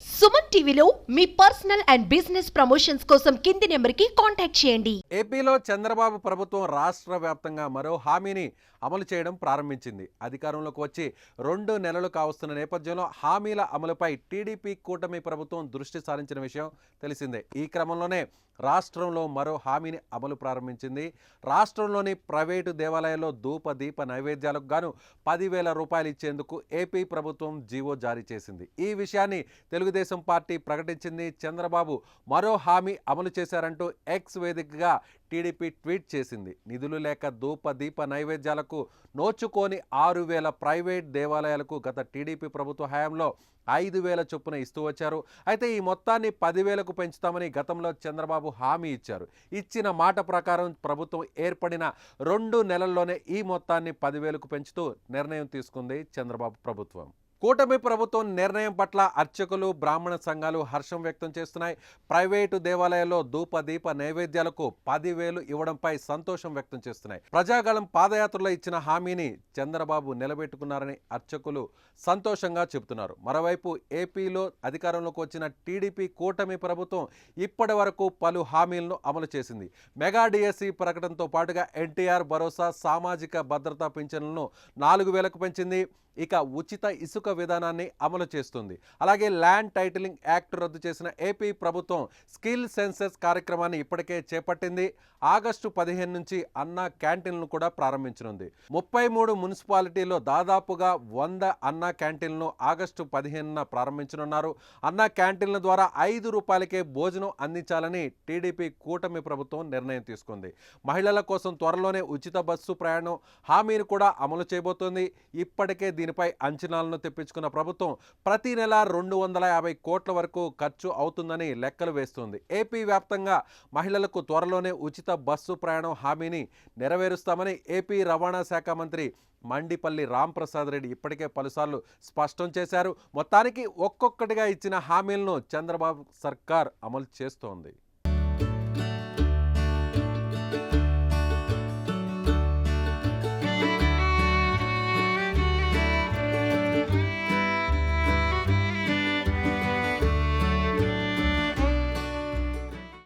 సుమన్ టీవీలో మీ personal and business promotions కోసం కింది నెంబర్కి కాంటాక్ట్ చేయండి. ఏపీలో చంద్రబాబు ప్రభుత్వం రాష్ట్ర వ్యాప్తంగా మరో హామీని అమలు చేయడం ప్రారంభించింది. అధికారంలోకి వచ్చి 2 నెలలు కావస్తున్న నేపథ్యంలో హామీల అమలుపై టీడీపీ కూటమి ప్రభుత్వం దృష్టి సారించిన విషయం తెలిసిందే. ఈ క్రమంలోనే రాష్ట్రంలో మరో హామీని అమలు ప్రారంభించింది. రాష్ట్రంలోని ప్రైవేటు దేవాలయాల్లో ధూప దీప నైవేద్యాలకు గాను 10,000 రూపాయలు ఇచ్చేందుకు ఏపీ ప్రభుత్వం జీవో జారీ చేసింది. ఈ విషయాన్ని తెలుగుదేశం పార్టీ ప్రకటించింది. చంద్రబాబు మరో హామీ అమలు చేశారంటూ ఎక్స్ వేదికగా టీడీపీ ట్వీట్ చేసింది. నిధులు లేక ధూప దీప నైవేద్యాలకు నోచుకోని 6,000 ప్రైవేట్ దేవాలయాలకు గత టీడీపీ ప్రభుత్వ హయాంలో 5,000 చొప్పున ఇస్తూ వచ్చారు. అయితే ఈ మొత్తాన్ని 10,000కు పెంచుతామని గతంలో చంద్రబాబు హామీ ఇచ్చారు. ఇచ్చిన మాట ప్రకారం ప్రభుత్వం ఏర్పడిన 2 నెలల్లోనే ఈ మొత్తాన్ని 10,000కు పెంచుతూ నిర్ణయం తీసుకుంది చంద్రబాబు ప్రభుత్వం. కూటమి ప్రభుత్వం నిర్ణయం పట్ల అర్చకులు, బ్రాహ్మణ సంఘాలు హర్షం వ్యక్తం చేస్తున్నాయి. ప్రైవేటు దేవాలయాల్లో ధూప దీప నైవేద్యాలకు 10,000 ఇవ్వడంపై సంతోషం వ్యక్తం చేస్తున్నాయి. ప్రజాగళం పాదయాత్రలో ఇచ్చిన హామీని చంద్రబాబు నిలబెట్టుకున్నారని అర్చకులు సంతోషంగా చెబుతున్నారు. మరోవైపు ఏపీలో అధికారంలోకి వచ్చిన టీడీపీ కూటమి ప్రభుత్వం ఇప్పటి వరకు పలు హామీలను అమలు చేసింది. మెగా డిఎస్సి ప్రకటనతో పాటుగా ఎన్టీఆర్ భరోసా, సామాజిక భద్రతా పింఛన్లను 4,000కు పెంచింది. ఇక ఉచిత ఇసుక విధానాన్ని అమలు చేస్తుంది. అలాగే ల్యాండ్ టైటిలింగ్ యాక్ట్ రద్దు చేసిన ఏపీ ప్రభుత్వం స్కిల్ సెన్సెస్ కార్యక్రమాన్ని ఇప్పటికే చేపట్టింది. ఆగస్టు 15 నుంచి అన్నా క్యాంటీన్లను కూడా ప్రారంభించనుంది. 33 మున్సిపాలిటీల్లో దాదాపుగా 100 అన్నా క్యాంటీన్లను ఆగస్టు 15న ప్రారంభించనున్నారు. అన్నా క్యాంటీన్ల ద్వారా 5 రూపాయలకే భోజనం అందించాలని టీడీపీ కూటమి ప్రభుత్వం నిర్ణయం తీసుకుంది. మహిళల కోసం త్వరలోనే ఉచిత బస్సు ప్రయాణం హామీని కూడా అమలు చేయబోతోంది. ఇప్పటికే దీనిపై అంచనాలను తెప్పించుకున్న ప్రభుత్వం ప్రతి నెల 250 కోట్ల వరకు ఖర్చు అవుతుందని లెక్కలు వేస్తుంది. ఏపీ వ్యాప్తంగా మహిళలకు త్వరలోనే ఉచిత బస్సు ప్రయాణం హామీని నెరవేరుస్తామని ఏపీ రవాణా శాఖ మంత్రి మండిపల్లి రాంప్రసాద్ రెడ్డి ఇప్పటికే పలుసార్లు స్పష్టం చేశారు. మొత్తానికి ఒక్కొక్కటిగా ఇచ్చిన హామీలను చంద్రబాబు సర్కార్ అమలు చేస్తోంది.